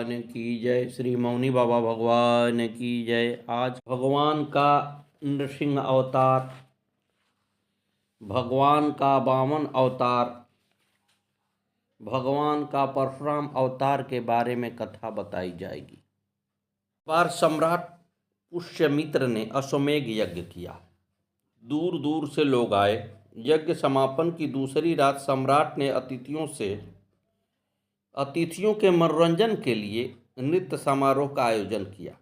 भगवान की जय। श्री मौनी बाबा भगवान की जय। आज भगवान का नृसिंह अवतार, भगवान का वामन अवतार, भगवान का परशुराम अवतार के बारे में कथा बताई जाएगी। बार सम्राट पुष्यमित्र ने अश्वमेध यज्ञ किया। दूर दूर से लोग आए। यज्ञ समापन की दूसरी रात सम्राट ने अतिथियों के मनोरंजन के लिए नृत्य समारोह का आयोजन किया।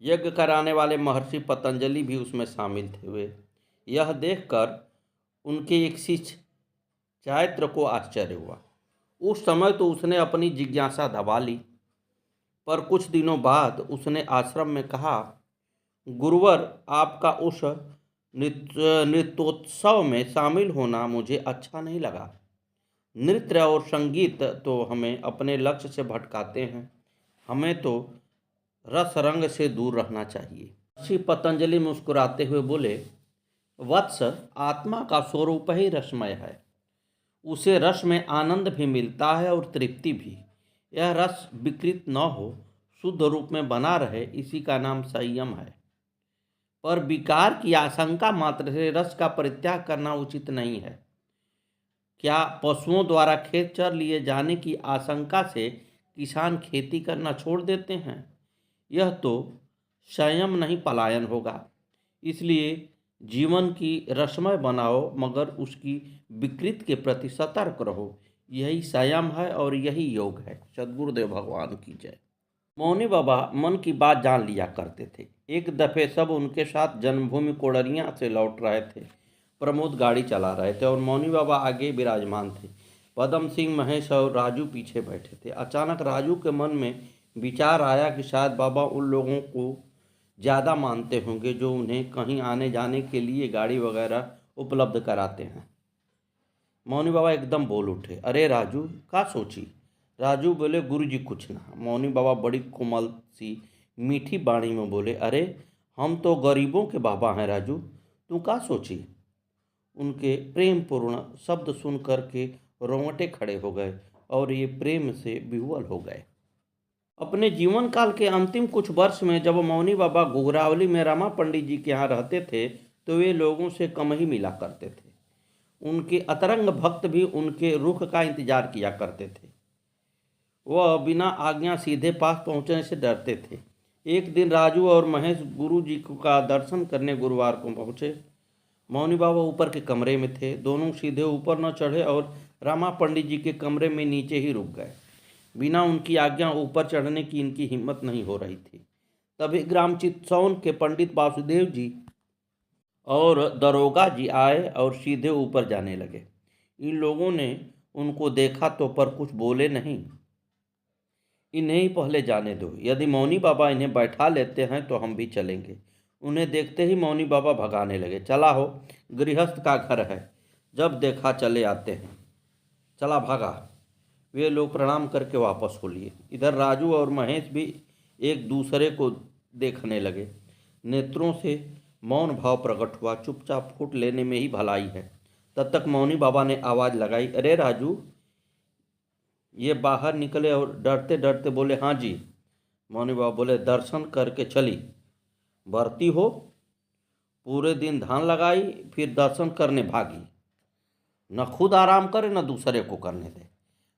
यज्ञ कराने वाले महर्षि पतंजलि भी उसमें शामिल थे। वे यह देखकर उनके एक शिष्य चायत्र को आश्चर्य हुआ। उस समय तो उसने अपनी जिज्ञासा दबा ली, पर कुछ दिनों बाद उसने आश्रम में कहा, गुरुवर, आपका उस नृत्योत्सव में शामिल होना मुझे अच्छा नहीं लगा। नृत्य और संगीत तो हमें अपने लक्ष्य से भटकाते हैं। हमें तो रस रंग से दूर रहना चाहिए। ऋषि पतंजलि मुस्कुराते हुए बोले, वत्स, आत्मा का स्वरूप ही रसमय है। उसे रस में आनंद भी मिलता है और तृप्ति भी। यह रस विकृत न हो, शुद्ध रूप में बना रहे, इसी का नाम संयम है। पर विकार की आशंका मात्र से रस का परित्याग करना उचित नहीं है। क्या पशुओं द्वारा खेत चर लिए जाने की आशंका से किसान खेती करना छोड़ देते हैं? यह तो संयम नहीं, पलायन होगा। इसलिए जीवन की रसमय बनाओ, मगर उसकी विकृति के प्रति सतर्क रहो। यही संयम है और यही योग है। सद्गुरुदेव भगवान की जय। मौनी बाबा मन की बात जान लिया करते थे। एक दफे सब उनके साथ जन्मभूमि कोडरिया से लौट रहे थे। प्रमोद गाड़ी चला रहे थे और मौनी बाबा आगे विराजमान थे। पदम सिंह, महेश और राजू पीछे बैठे थे। अचानक राजू के मन में विचार आया कि शायद बाबा उन लोगों को ज़्यादा मानते होंगे जो उन्हें कहीं आने जाने के लिए गाड़ी वगैरह उपलब्ध कराते हैं। मौनी बाबा एकदम बोल उठे, अरे राजू, क्या सोची? राजू बोले, गुरुजी कुछ ना। मौनी बाबा बड़ी कोमल सी मीठी वाणी में बोले, अरे हम तो गरीबों के बाबा हैं राजू, तू क्या सोची? उनके प्रेमपूर्ण शब्द सुन कर के रोंगटे खड़े हो गए और ये प्रेम से विह्वल हो गए। अपने जीवन काल के अंतिम कुछ वर्ष में जब मौनी बाबा घुघरावली में रमा पंडित जी के यहाँ रहते थे, तो वे लोगों से कम ही मिला करते थे। उनके अतरंग भक्त भी उनके रुख का इंतजार किया करते थे। वह बिना आज्ञा सीधे पास पहुंचने से डरते थे। एक दिन राजू और महेश गुरु जी का दर्शन करने गुरुवार को पहुंचे। मौनी बाबा ऊपर के कमरे में थे। दोनों सीधे ऊपर न चढ़े और रामा पंडित जी के कमरे में नीचे ही रुक गए। बिना उनकी आज्ञा ऊपर चढ़ने की इनकी हिम्मत नहीं हो रही थी। तभी ग्राम चित्सौन के पंडित वासुदेव जी और दरोगा जी आए और सीधे ऊपर जाने लगे। इन लोगों ने उनको देखा तो पर कुछ बोले नहीं। इन्हें ही पहले जाने दो, यदि मौनी बाबा इन्हें बैठा लेते हैं तो हम भी चलेंगे। उन्हें देखते ही मौनी बाबा भगाने लगे, चला हो, गृहस्थ का घर है, जब देखा चले आते हैं, चला भागा। वे लोग प्रणाम करके वापस हो लिए। इधर राजू और महेश भी एक दूसरे को देखने लगे। नेत्रों से मौन भाव प्रकट हुआ। चुपचाप फूट लेने में ही भलाई है। तब तक मौनी बाबा ने आवाज़ लगाई, अरे राजू। ये बाहर निकले और डरते डरते बोले, हाँ जी। मौनी बाबा बोले, दर्शन करके चली, भर्ती हो। पूरे दिन धान लगाई, फिर दर्शन करने भागी। न खुद आराम करे न दूसरे को करने दे।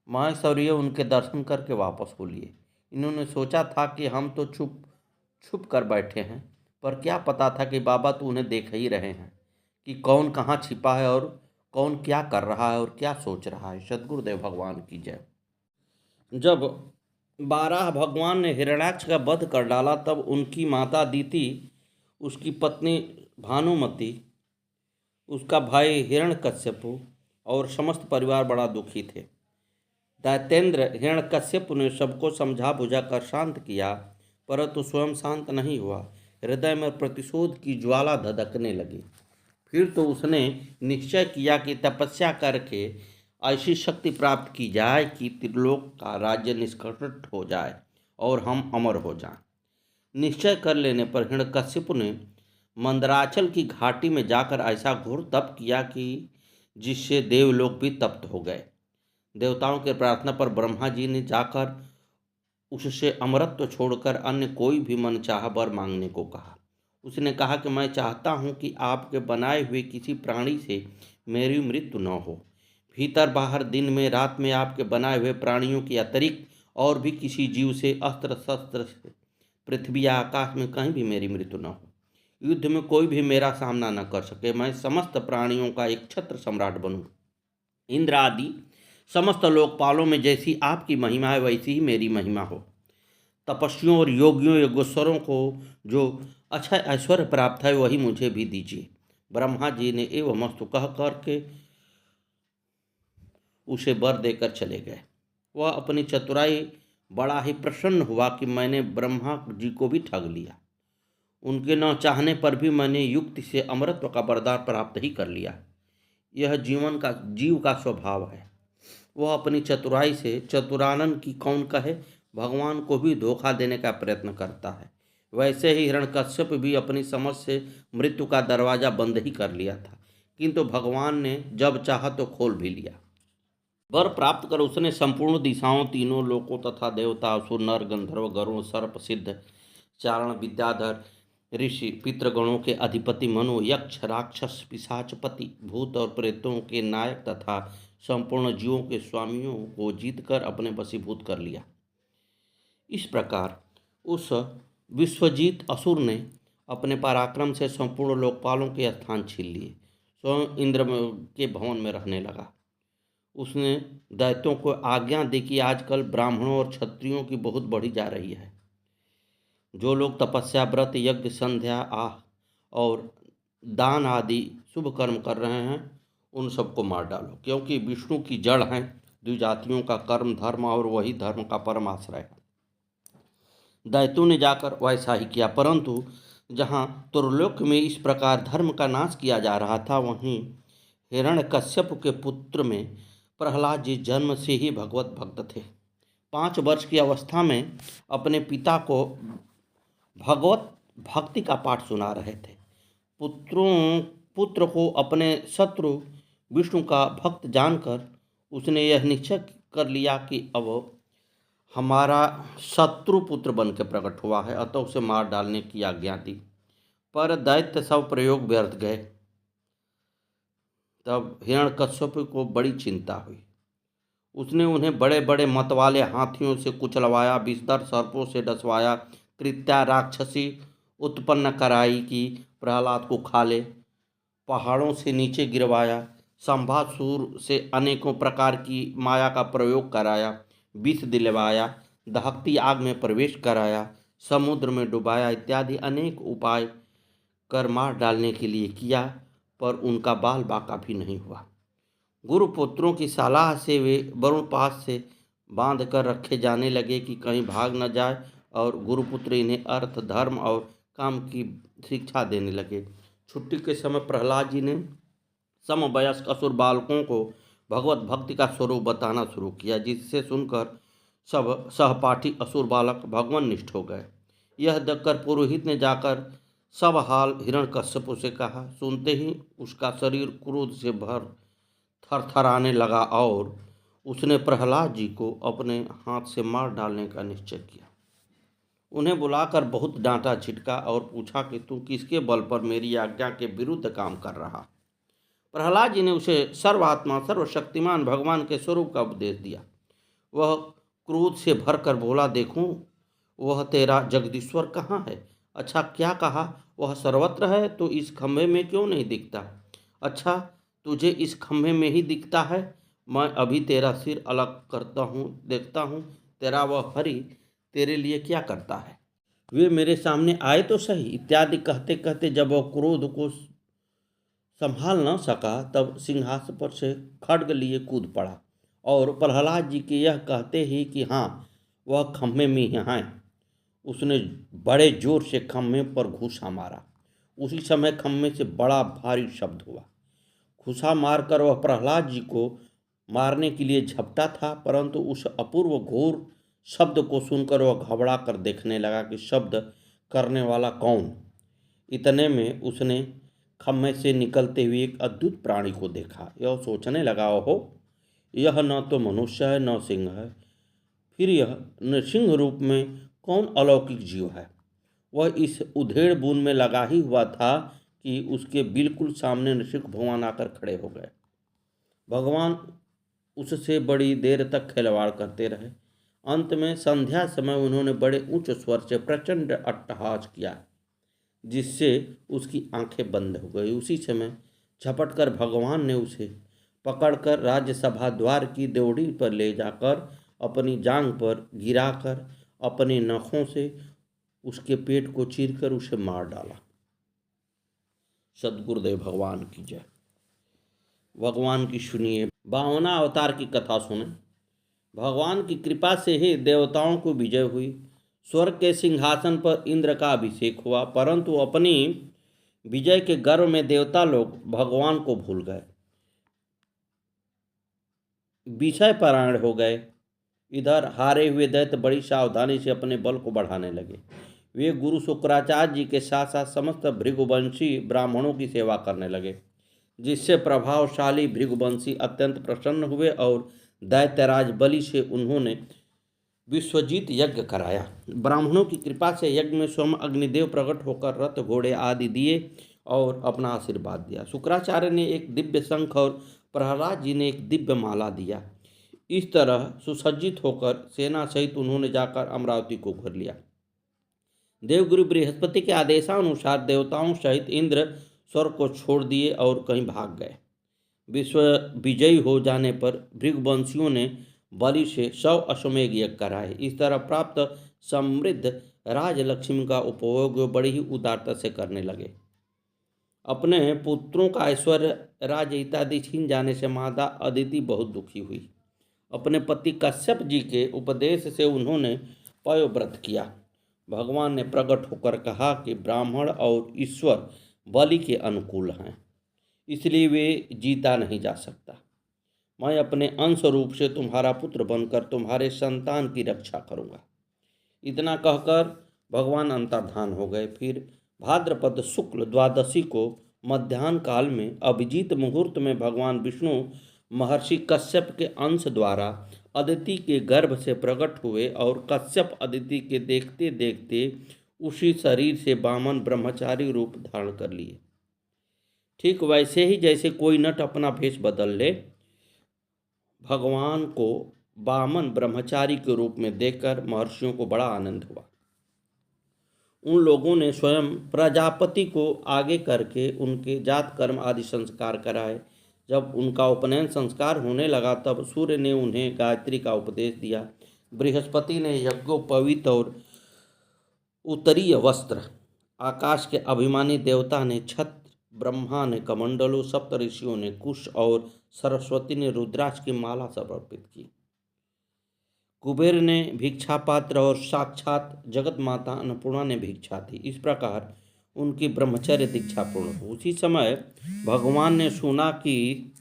महेश और ये उनके दर्शन करके वापस हो लिए। इन्होंने सोचा था कि हम तो छुप छुप कर बैठे हैं, पर क्या पता था कि बाबा तो उन्हें देख ही रहे हैं कि कौन कहाँ छिपा है और कौन क्या कर रहा है और क्या सोच रहा है। सद्गुरुदेव भगवान की जय। जब बारह भगवान ने हिरण्याक्ष का वध कर डाला, तब उनकी माता अदिति, उसकी पत्नी भानुमति, उसका भाई हिरण्यकश्यप और समस्त परिवार बड़ा दुखी थे। दैत्येंद्र हिरण्यकश्यप ने सबको समझा बुझा कर शांत किया, परंतु स्वयं शांत नहीं हुआ। हृदय में प्रतिशोध की ज्वाला धधकने लगी। फिर तो उसने निश्चय किया कि तपस्या करके ऐसी शक्ति प्राप्त की जाए कि त्रिलोक का राज्य निष्कंटक हो जाए और हम अमर हो जाएं। निश्चय कर लेने पर हिरण्यकश्यप ने मंदराचल की घाटी में जाकर ऐसा घोर तप किया कि जिससे देवलोक भी तप्त हो गए। देवताओं के प्रार्थना पर ब्रह्मा जी ने जाकर उससे अमरत्व छोड़कर अन्य कोई भी मनचाहा वर मांगने को कहा। उसने कहा कि मैं चाहता हूँ कि आपके बनाए हुए किसी प्राणी से मेरी मृत्यु न हो। भीतर बाहर, दिन में रात में आपके बनाए हुए प्राणियों के अतिरिक्त और भी किसी जीव से, अस्त्र शस्त्र से, पृथ्वी या आकाश में कहीं भी मेरी मृत्यु न हो। युद्ध में कोई भी मेरा सामना न कर सके। मैं समस्त प्राणियों का एक छत्र सम्राट बनूं। इंद्र आदि समस्त लोकपालों में जैसी आपकी महिमा है वैसी ही मेरी महिमा हो। तपस्वियों और योगियों योगेश्वरों को जो अच्छा ऐश्वर्य प्राप्त है वही मुझे भी दीजिए। ब्रह्मा जी ने एवं मस्तु कह करके उसे वर देकर चले गए। वह अपनी चतुराई बड़ा ही प्रसन्न हुआ कि मैंने ब्रह्मा जी को भी ठग लिया। उनके न चाहने पर भी मैंने युक्ति से अमरत्व का वरदान प्राप्त ही कर लिया। यह जीव का स्वभाव है। वह अपनी चतुराई से, चतुरानन की कौन कहे, भगवान को भी धोखा देने का प्रयत्न करता है। वैसे ही हिरण्यकश्यप भी अपनी समझ से मृत्यु का दरवाजा बंद ही कर लिया था, किंतु भगवान ने जब चाहा तो खोल भी लिया। वर प्राप्त कर उसने संपूर्ण दिशाओं, तीनों लोकों तथा देवता, असुर, नर, गंधर्व, गरुण, सर्प, सिद्ध, चारण, विद्याधर, ऋषि, पितृगणों के अधिपति मनु, यक्ष, राक्षस, पिशाचपति, भूत और प्रेतों के नायक तथा संपूर्ण जीवों के स्वामियों को जीतकर अपने वशीभूत कर लिया। इस प्रकार उस विश्वजीत असुर ने अपने पराक्रम से संपूर्ण लोकपालों के स्थान छीन लिए। स्वयं इंद्र के भवन में रहने लगा। उसने दैत्यों को आज्ञा दी कि आजकल ब्राह्मणों और क्षत्रियों की बहुत बढ़ी जा रही है। जो लोग तपस्या, व्रत, यज्ञ, संध्या, आह और दान आदि शुभ कर्म कर रहे हैं उन सबको मार डालो, क्योंकि विष्णु की जड़ हैं द्विजातियों का कर्म धर्म और वही धर्म का परम आश्रय है। दैत्यों ने जाकर वैसा ही किया, परंतु जहाँ त्रिलोक में इस प्रकार धर्म का नाश किया जा रहा था, वहीं हिरण्यकश्यप के पुत्र में प्रहलाद जी जन्म से ही भगवत भक्त थे। 5 वर्ष की अवस्था में अपने पिता को भगवत भक्ति का पाठ सुना रहे थे। पुत्र को अपने शत्रु विष्णु का भक्त जानकर उसने यह निश्चय कर लिया कि अब हमारा शत्रु पुत्र बन के प्रकट हुआ है, अतः उसे मार डालने की आज्ञा दी। पर दैत्य सब प्रयोग व्यर्थ गए। तब हिरण्यकश्यप को बड़ी चिंता हुई। उसने उन्हें बड़े बड़े मत वाले हाथियों से कुचलवाया, विषधर सर्पों से डसवाया, कृत्या राक्षसी उत्पन्न कराई कि प्रहलाद को खा ले, पहाड़ों से नीचे गिरवाया, संभासुर से अनेकों प्रकार की माया का प्रयोग कराया, विष दिलवाया, दहकती आग में प्रवेश कराया, समुद्र में डुबाया इत्यादि अनेक उपाय कर मार डालने के लिए किया, पर उनका बाल बाका भी नहीं हुआ। गुरुपुत्रों की सलाह से वे वरुण पास से बांध कर रखे जाने लगे कि कहीं भाग न जाए, और गुरुपुत्र इन्हें अर्थ, धर्म और काम की शिक्षा देने लगे। छुट्टी के समय प्रहलाद जी ने समवयस्क असुर बालकों को भगवत भक्ति का स्वरूप बताना शुरू किया, जिससे सुनकर सब सहपाठी असुर बालक भगवान निष्ठ हो गए। यह देखकर पुरोहित ने जाकर सब हाल हिरण्यकश्यप से कहा। सुनते ही उसका शरीर क्रोध से भर थरथराने लगा और उसने प्रहलाद जी को अपने हाथ से मार डालने का निश्चय किया। उन्हें बुलाकर बहुत डांटा झिटका और पूछा कि तू किसके बल पर मेरी आज्ञा के विरुद्ध काम कर रहा। प्रहलाद जी ने उसे सर्वात्मा सर्वशक्तिमान भगवान के स्वरूप का उपदेश दिया। वह क्रोध से भरकर बोला, देखूं वह तेरा जगदीश्वर कहाँ है? अच्छा, क्या कहा? वह सर्वत्र है तो इस खंभे में क्यों नहीं दिखता? अच्छा, तुझे इस खंभे में ही दिखता है? मैं अभी तेरा सिर अलग करता हूँ, देखता हूँ तेरा वह हरि तेरे लिए क्या करता है। वे मेरे सामने आए तो सही इत्यादि कहते कहते जब वह क्रोध को संभाल न सका, तब सिंहासन पर से खड्ग लिए कूद पड़ा और प्रहलाद जी के यह कहते ही कि हाँ वह खम्भे में ही हैं, उसने बड़े जोर से खम्भे पर घूसा मारा। उसी समय खम्भे से बड़ा भारी शब्द हुआ। घूसा मारकर वह प्रहलाद जी को मारने के लिए झपटा था, परंतु उस अपूर्व घोर शब्द को सुनकर वह घबरा कर देखने लगा कि शब्द करने वाला कौन। इतने में उसने खम्भे से निकलते हुए एक अद्भुत प्राणी को देखा। यह सोचने लगा, ओहो, यह न तो मनुष्य है न सिंह है, फिर यह नृसिंह रूप में कौन अलौकिक जीव है? वह इस उधेड़ बूंद में लगा ही हुआ था कि उसके बिल्कुल सामने नृसिंह भगवान आकर खड़े हो गए। भगवान उससे बड़ी देर तक खिलवाड़ करते रहे। अंत में संध्या समय उन्होंने बड़े उच्च स्वर से प्रचंड अट्टहास किया, जिससे उसकी आंखें बंद हो गई। उसी समय झपट कर भगवान ने उसे पकड़कर राज्यसभा द्वार की द्योड़ी पर ले जाकर अपनी जांघ पर गिराकर अपने नखों से उसके पेट को चीरकर उसे मार डाला। सद्गुरुदेव भगवान की जय। भगवान की सुनिए 52 अवतार की कथा सुने। भगवान की कृपा से ही देवताओं को विजय हुई। स्वर्ग के सिंहासन पर इंद्र का अभिषेक हुआ, परंतु अपनी विजय के गर्व में देवता लोग भगवान को भूल गए, विषय परायण हो गए। इधर हारे हुए दैत्य बड़ी सावधानी से अपने बल को बढ़ाने लगे। वे गुरु शुक्राचार्य जी के साथ साथ समस्त भृगुवंशी ब्राह्मणों की सेवा करने लगे, जिससे प्रभावशाली भृगुवंशी अत्यंत प्रसन्न हुए और दैत्यराज बलि से उन्होंने विश्वजीत यज्ञ कराया। ब्राह्मणों की कृपा से यज्ञ में स्वयं अग्निदेव प्रकट होकर रथ घोड़े आदि दिए और अपना आशीर्वाद दिया। शुक्राचार्य ने एक दिव्य शंख और प्रहलाद जी ने एक दिव्य माला दिया। इस तरह सुसज्जित होकर सेना सहित उन्होंने जाकर अमरावती को घेर लिया। देवगुरु बृहस्पति के आदेशानुसार देवताओं सहित इंद्र स्वर्ग को छोड़ दिए और कहीं भाग गए। विश्व विजयी हो जाने पर भृगवंशियों ने बलि से 100 अश्वमेध यज्ञ कराए। इस तरह प्राप्त समृद्ध राजलक्ष्मी का उपयोग बड़ी ही उदारता से करने लगे। अपने पुत्रों का ऐश्वर्य राज इत्यादि छीन जाने से माता अदिति बहुत दुखी हुई। अपने पति कश्यप जी के उपदेश से उन्होंने पयोव्रत किया। भगवान ने प्रकट होकर कहा कि ब्राह्मण और ईश्वर बलि के अनुकूल हैं, इसलिए वे जीता नहीं जा सकता। मैं अपने अंश रूप से तुम्हारा पुत्र बनकर तुम्हारे संतान की रक्षा करूंगा। इतना कहकर भगवान अंतर्धान हो गए। फिर भाद्रपद शुक्ल द्वादशी को मध्याह्न काल में अभिजीत मुहूर्त में भगवान विष्णु महर्षि कश्यप के अंश द्वारा अदिति के गर्भ से प्रकट हुए और कश्यप अदिति के देखते देखते उसी शरीर से वामन ब्रह्मचारी रूप धारण कर लिए। ठीक वैसे ही जैसे कोई नट अपना भेष बदल ले, भगवान को वामन ब्रह्मचारी के रूप में देखकर महर्षियों को बड़ा आनंद हुआ। उन लोगों ने स्वयं प्रजापति को आगे करके उनके जात कर्म आदि संस्कार कराए। जब उनका उपनयन संस्कार होने लगा तब सूर्य ने उन्हें गायत्री का उपदेश दिया। बृहस्पति ने यज्ञोपवीत और उत्तरीय वस्त्र, आकाश के अभिमानी देवता ने छत्र, ब्रह्मा ने कमंडलों, सप्त ऋषियों ने कुश और सरस्वती ने रुद्राक्ष की माला समर्पित की। कुबेर ने भिक्षा पात्र और साक्षात जगत माता अन्नपूर्णा ने भिक्षा दी। इस प्रकार उनकी ब्रह्मचर्य दीक्षा पूर्ण हुई। उसी समय भगवान ने सुना कि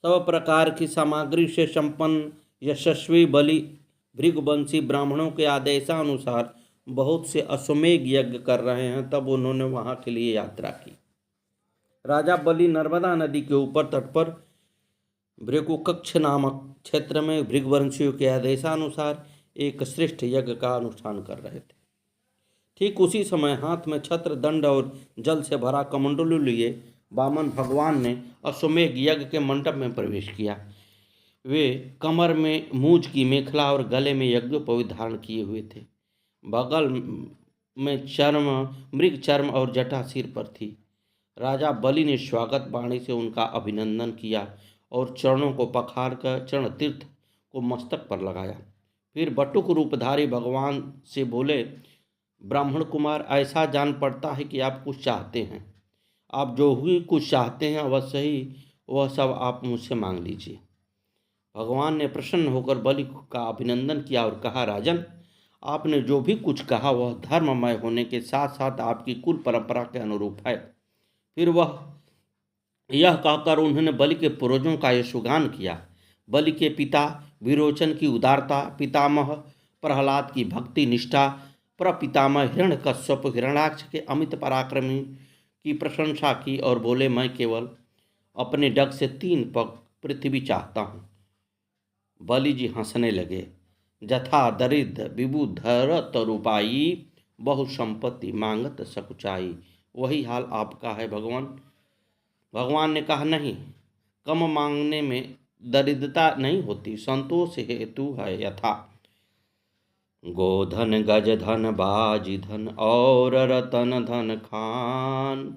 सब प्रकार की सामग्री से संपन्न यशस्वी बलि भृगवंशी ब्राह्मणों के आदेशानुसार बहुत से अश्वमेध यज्ञ कर रहे हैं। तब उन्होंने वहां के लिए यात्रा की। राजा बलि नर्मदा नदी के ऊपर तट पर भृगुकक्ष नामक क्षेत्र में भृगवंशियों के आदेशानुसार एक श्रेष्ठ यज्ञ का अनुष्ठान कर रहे थे। ठीक उसी समय हाथ में छत्र, दंड और जल से भरा कमंडलू लिए वामन भगवान ने अश्वमेध यज्ञ के मंडप में प्रवेश किया। वे कमर में मूंज की मेखला और गले में यज्ञोपवीत धारण किए हुए थे। बगल में चर्म, मृग चर्म और जटा सिर पर थी। राजा बलि ने स्वागत वाणी से उनका अभिनंदन किया और चरणों को पखार कर चरण तीर्थ को मस्तक पर लगाया। फिर बटुक रूपधारी भगवान से बोले, ब्राह्मण कुमार, ऐसा जान पड़ता है कि आप कुछ चाहते हैं। आप जो भी कुछ चाहते हैं अवश्य ही वह सब आप मुझसे मांग लीजिए। भगवान ने प्रसन्न होकर बलि का अभिनंदन किया और कहा, राजन, आपने जो भी कुछ कहा वह धर्ममय होने के साथ साथ आपकी कुल परंपरा के अनुरूप है। फिर वह यह कहकर उन्होंने बलि के पूर्वजों का यशोगान किया। बलि के पिता विरोचन की उदारता, पितामह प्रहलाद की भक्ति निष्ठा, प्रपितामह हिरण्यकश्यप हिरण्याक्ष के अमित पराक्रमी की प्रशंसा की और बोले, मैं केवल अपने डग से 3 पग पृथ्वी चाहता हूँ। बलि जी हंसने लगे। जथा दरिद्र विबुधरत रूपाई, बहु संपत्ति मांगत सकुचाई। वही हाल आपका है भगवान। भगवान ने कहा, नहीं, कम मांगने में दरिद्रता नहीं होती, संतोष हेतु है यथा। गोधन गज धन बाजी धन और रतन धन खान,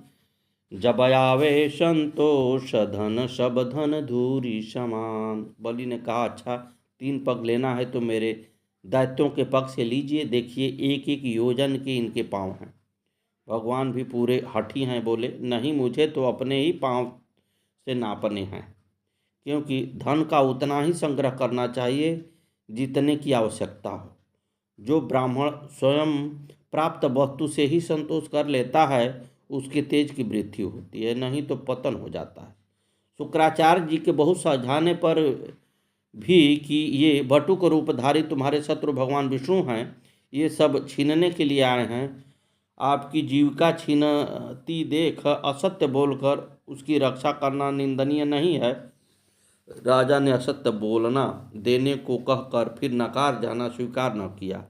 जब आवे संतोष धन सब धन धूरी समान। बलि ने कहा, अच्छा, 3 पग लेना है तो मेरे दैत्यों के पग से लीजिए, देखिए 1-1 योजन के इनके पाँव हैं। भगवान भी पूरे हठी हैं, बोले, नहीं, मुझे तो अपने ही पाँव से नापने हैं, क्योंकि धन का उतना ही संग्रह करना चाहिए जितने की आवश्यकता हो। जो ब्राह्मण स्वयं प्राप्त वस्तु से ही संतोष कर लेता है, उसके तेज की वृद्धि होती है, नहीं तो पतन हो जाता है। शुक्राचार्य जी के बहुत समझाने पर भी कि ये बटुक रूपधारी तुम्हारे शत्रु भगवान विष्णु हैं, ये सब छीनने के लिए आए हैं। आपकी जीविका छीनती देख असत्य बोलकर उसकी रक्षा करना निंदनीय नहीं है। राजा ने असत्य बोलना देने को कहकर फिर नकार जाना स्वीकार न किया।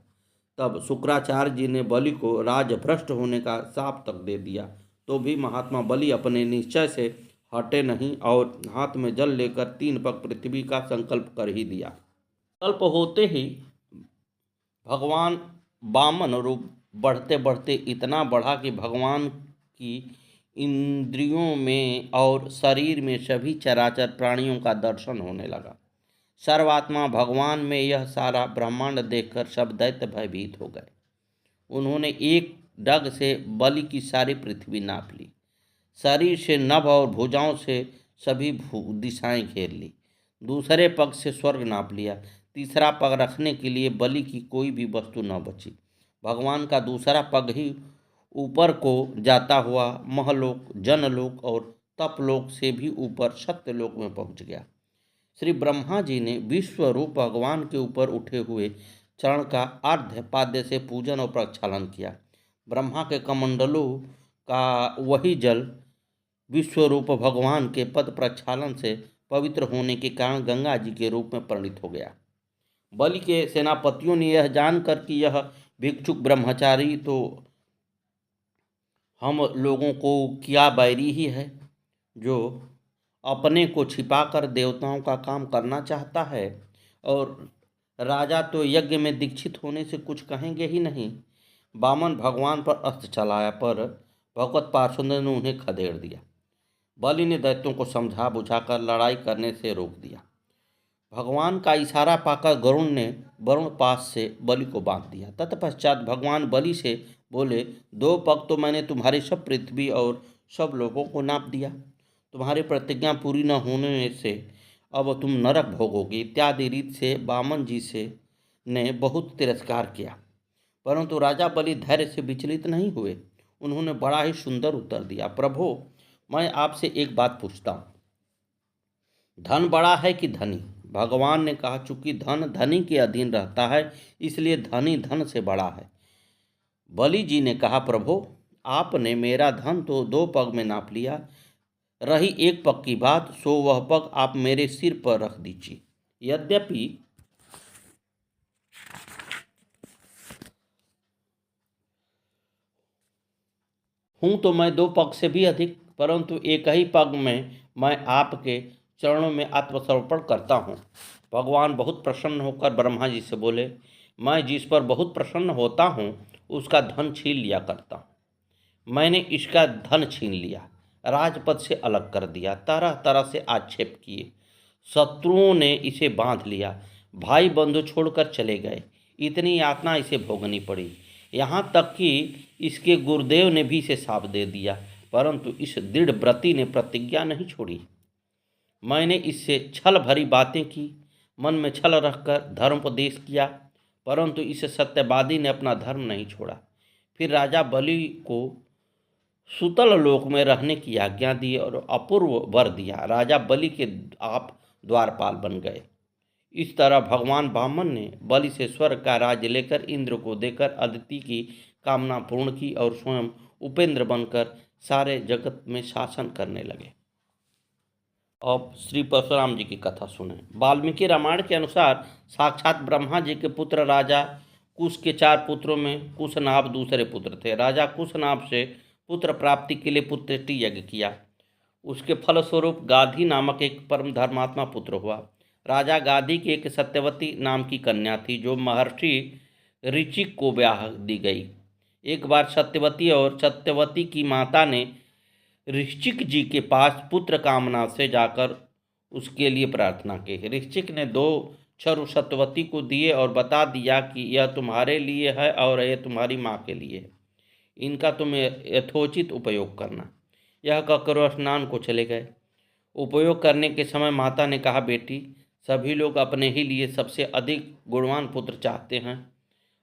तब शुक्राचार्य जी ने बलि को राजभ्रष्ट होने का शाप तक दे दिया, तो भी महात्मा बलि अपने निश्चय से हटे नहीं और हाथ में जल लेकर 3 पग पृथ्वी का संकल्प कर ही दिया। संकल्प होते ही भगवान वामन रूप बढ़ते बढ़ते इतना बढ़ा कि भगवान की इंद्रियों में और शरीर में सभी चराचर प्राणियों का दर्शन होने लगा। सर्वात्मा भगवान में यह सारा ब्रह्मांड देखकर सब दैत्य भयभीत हो गए। उन्होंने एक डग से बलि की सारी पृथ्वी नाप ली। शरीर से नभ और भुजाओं से सभी दिशाएं घेर ली। दूसरे पग से स्वर्ग नाप लिया। तीसरा पग रखने के लिए बलि की कोई भी वस्तु न बची। भगवान का दूसरा पग ही ऊपर को जाता हुआ महलोक, जनलोक और तपलोक से भी ऊपर सत्यलोक में पहुंच गया। श्री ब्रह्मा जी ने विश्वरूप भगवान के ऊपर उठे हुए चरण का अर्घ्य पाद्य से पूजन और प्रक्षालन किया। ब्रह्मा के कमंडलों का वही जल विश्वरूप भगवान के पद प्रक्षालन से पवित्र होने के कारण गंगा जी के रूप में परिणित हो गया। बलि के सेनापतियों ने यह जानकर कि यह भिक्षुक ब्रह्मचारी तो हम लोगों को क्या बैरी ही है, जो अपने को छिपाकर देवताओं का काम करना चाहता है, और राजा तो यज्ञ में दीक्षित होने से कुछ कहेंगे ही नहीं। वामन भगवान पर अस्त्र चलाया, पर भगवत पार्षदों ने उन्हें खदेड़ दिया। बलि ने दैत्यों को समझा बुझाकर लड़ाई करने से रोक दिया। भगवान का इशारा पाकर गरुण ने वरुण पास से बलि को बांध दिया। तत्पश्चात भगवान बलि से बोले, 2 पग तो मैंने तुम्हारी सब पृथ्वी और सब लोगों को नाप दिया। तुम्हारी प्रतिज्ञा पूरी न होने से अब तुम नरक भोगोगे इत्यादि रीत से वामन जी से ने बहुत तिरस्कार किया। परंतु राजा बलि धैर्य से विचलित नहीं हुए। उन्होंने बड़ा ही सुंदर उत्तर दिया, प्रभो, मैं आपसे एक बात पूछता हूँ, धन बड़ा है कि धनी? भगवान ने कहा, चूंकि धन धनी के अधीन रहता है, इसलिए धनी धन से बड़ा है। बलि जी ने कहा, प्रभो, आपने मेरा धन तो 2 पग में नाप लिया, रही 1 पग की बात, सो वह पग आप मेरे सिर पर रख दीजिए। यद्यपि हूँ तो मैं 2 पग से भी अधिक, परंतु एक ही पग में मैं आपके चरणों में आत्मसमर्पण करता हूँ। भगवान बहुत प्रसन्न होकर ब्रह्मा जी से बोले, मैं जिस पर बहुत प्रसन्न होता हूँ उसका धन छीन लिया करता हूँ। मैंने इसका धन छीन लिया, राजपद से अलग कर दिया, तरह तरह से आक्षेप किए, शत्रुओं ने इसे बांध लिया, भाई बंधु छोड़कर चले गए, इतनी यातना इसे भोगनी पड़ी। यहाँ तक कि इसके गुरुदेव ने भी इसे शाप दे दिया, परंतु इस दृढ़ व्रती ने प्रतिज्ञा नहीं छोड़ी। मैंने इससे छल भरी बातें की, मन में छल रखकर धर्मोपदेश किया, परंतु इस सत्यवादी ने अपना धर्म नहीं छोड़ा। फिर राजा बलि को सुतल लोक में रहने की आज्ञा दी और अपूर्व वर दिया। राजा बलि के आप द्वारपाल बन गए। इस तरह भगवान वामन ने बलि से स्वर्ग का राज्य लेकर इंद्र को देकर अदिति की कामना पूर्ण की और स्वयं उपेंद्र बनकर सारे जगत में शासन करने लगे। अब श्री परशुराम जी की कथा सुने। वाल्मीकि रामायण के अनुसार साक्षात ब्रह्मा जी के पुत्र राजा कुश के 4 पुत्रों में कुशनाभ दूसरे पुत्र थे। राजा कुशनाभ से पुत्र प्राप्ति के लिए पुत्रष्टि यज्ञ किया। उसके फलस्वरूप गाधी नामक एक परम धर्मात्मा पुत्र हुआ। राजा गाधी की एक सत्यवती नाम की कन्या थी जो महर्षि ऋचिक को ब्याह दी गई। एक बार सत्यवती की माता ने ऋचिक जी के पास पुत्र कामना से जाकर उसके लिए प्रार्थना की। ऋचिक ने 2 छरु सत्यवती को दिए और बता दिया कि यह तुम्हारे लिए है और यह तुम्हारी माँ के लिए है। इनका तुम यथोचित उपयोग करना। यह कहकर वह स्नान को चले गए। उपयोग करने के समय माता ने कहा, बेटी, सभी लोग अपने ही लिए सबसे अधिक गुणवान पुत्र चाहते हैं।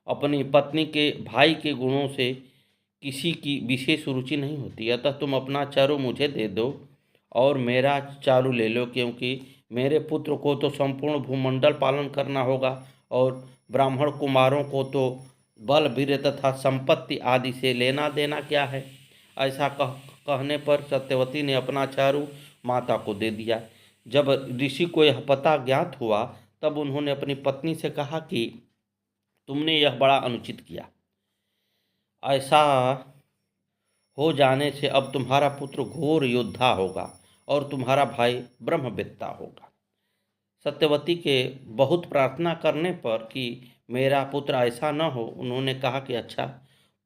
अपनी पत्नी के भाई के गुणों से किसी की विशेष रुचि नहीं होती। अतः तुम अपना चारू मुझे दे दो और मेरा चारू ले लो, क्योंकि मेरे पुत्र को तो संपूर्ण भूमंडल पालन करना होगा और ब्राह्मण कुमारों को तो बल वीर्य तथा संपत्ति आदि से लेना देना क्या है। ऐसा कहने पर सत्यवती ने अपना चारू माता को दे दिया। जब ऋषि को यह पता ज्ञात हुआ तब उन्होंने अपनी पत्नी से कहा कि तुमने यह बड़ा अनुचित किया। ऐसा हो जाने से अब तुम्हारा पुत्र घोर योद्धा होगा और तुम्हारा भाई ब्रह्मवेत्ता होगा। सत्यवती के बहुत प्रार्थना करने पर कि मेरा पुत्र ऐसा न हो, उन्होंने कहा कि अच्छा,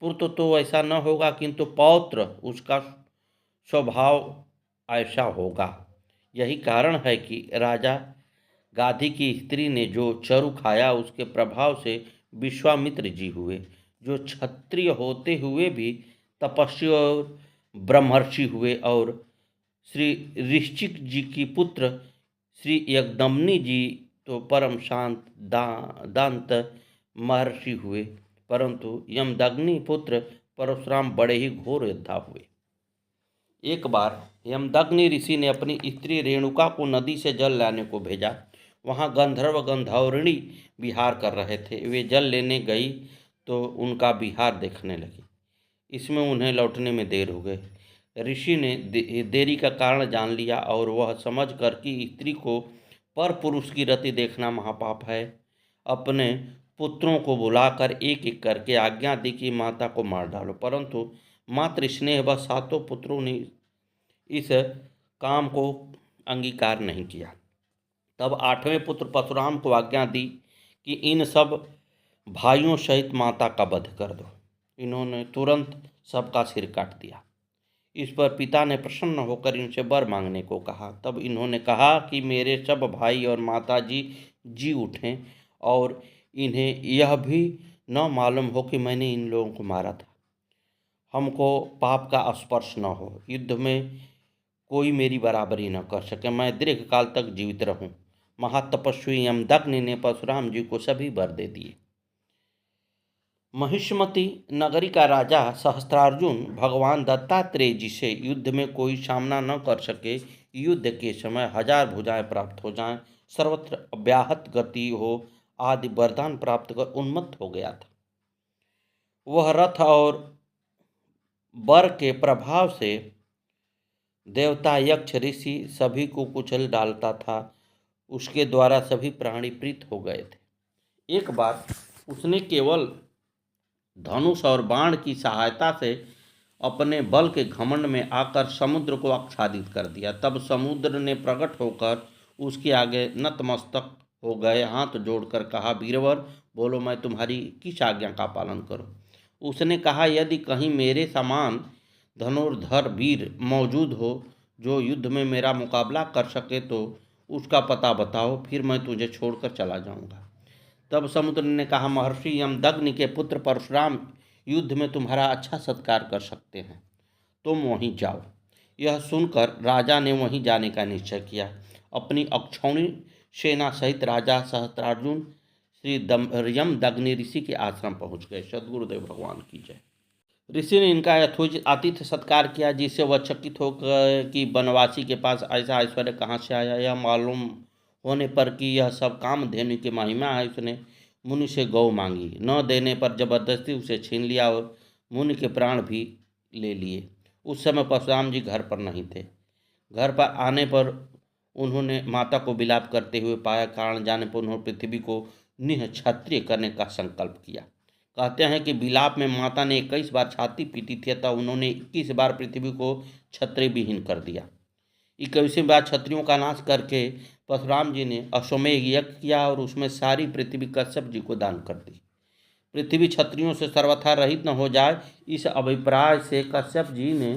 पुत्र तो ऐसा न होगा किंतु पौत्र उसका स्वभाव ऐसा होगा। यही कारण है कि राजा गाधी की स्त्री ने जो चरु खाया उसके प्रभाव से विश्वामित्र जी हुए, जो क्षत्रिय होते हुए भी तपस्वी और ब्रह्मर्षि हुए, और श्री ऋश्चिक जी की पुत्र श्री यज्ञदम्नि जी तो परम शांत दांत महर्षि हुए, परंतु यमदग्नि पुत्र परशुराम बड़े ही घोर योद्धा हुए। एक बार यमदग्नि ऋषि ने अपनी स्त्री रेणुका को नदी से जल लाने को भेजा। वहाँ गंधर्व गंधर्वणी विहार कर रहे थे। वे जल लेने गई तो उनका विहार देखने लगी। इसमें उन्हें लौटने में देर हो गई। ऋषि ने देरी का कारण जान लिया और वह समझ कर कि स्त्री को पर पुरुष की रति देखना महापाप है, अपने पुत्रों को बुलाकर एक एक करके आज्ञा दी कि माता को मार डालो। परंतु मातृ स्नेह व 7 पुत्रों ने इस काम को अंगीकार नहीं किया। तब 8वें पुत्र परशुराम को आज्ञा दी कि इन सब भाइयों सहित माता का वध कर दो। इन्होंने तुरंत सबका सिर काट दिया। इस पर पिता ने प्रसन्न होकर इनसे वर मांगने को कहा। तब इन्होंने कहा कि मेरे सब भाई और माता जी उठें और इन्हें यह भी न मालूम हो कि मैंने इन लोगों को मारा था। हमको पाप का स्पर्श न हो, युद्ध में कोई मेरी बराबरी न कर सके, मैं दीर्घ काल तक जीवित रहूं। महातपस्वी यमदग्नि ने परशुराम जी को सभी वर दे दिए। महिष्मति नगरी का राजा सहस्त्रार्जुन भगवान दत्तात्रेय जी से युद्ध में कोई सामना न कर सके, युद्ध के समय 1000 भुजाएं प्राप्त हो जाएं, सर्वत्र अव्याहत गति हो आदि वरदान प्राप्त कर उन्मत्त हो गया था। वह रथ और वर के प्रभाव से देवता यक्ष ऋषि सभी को कुचल डालता था। उसके द्वारा सभी प्राणी प्रीत हो गए थे। एक बार उसने केवल धनुष और बाण की सहायता से अपने बल के घमंड में आकर समुद्र को आच्छादित कर दिया। तब समुद्र ने प्रकट होकर उसके आगे नतमस्तक हो गए, हाथ जोड़कर कहा, वीरवर बोलो, मैं तुम्हारी किस आज्ञा का पालन करूं। उसने कहा, यदि कहीं मेरे समान धनुर्धर वीर मौजूद हो जो युद्ध में मेरा मुकाबला कर सके तो उसका पता बताओ, फिर मैं तुझे छोड़कर चला जाऊंगा। तब समुद्र ने कहा, महर्षि यमदग्नि के पुत्र परशुराम युद्ध में तुम्हारा अच्छा सत्कार कर सकते हैं, तुम वहीं जाओ। यह सुनकर राजा ने वहीं जाने का निश्चय किया। अपनी अक्षौणी सेना सहित राजा सहस्त्रार्जुन श्री यमदग्नि ऋषि के आश्रम पहुंच गए। सद्गुरुदेव भगवान की जय। ऋषि ने इनका यथोचित आतिथ्य सत्कार किया, जिससे वह चकित होकर कि वनवासी के पास ऐसा ऐश्वर्य कहाँ से आया। यह मालूम होने पर कि यह सब कामधेनु की महिमा है, उसने मुनि से गौ मांगी। न देने पर जबरदस्ती उसे छीन लिया और मुनि के प्राण भी ले लिए। उस समय परशुराम जी घर पर नहीं थे। घर पर आने पर उन्होंने माता को विलाप करते हुए पाया, कारण जाने पर उन्होंने पृथ्वी को निःक्षत्रिय करने का संकल्प किया। कहते हैं कि विलाप में माता ने 21 बार छाती पीटी थी, तब उन्होंने 21 बार पृथ्वी को क्षत्रिय विहीन कर दिया। 21वीं बार क्षत्रियों का नाश करके परशुराम जी ने अश्वमेध यज्ञ किया और उसमें सारी पृथ्वी कश्यप जी को दान कर दी। पृथ्वी क्षत्रियों से सर्वथा रहित न हो जाए, इस अभिप्राय से कश्यप जी ने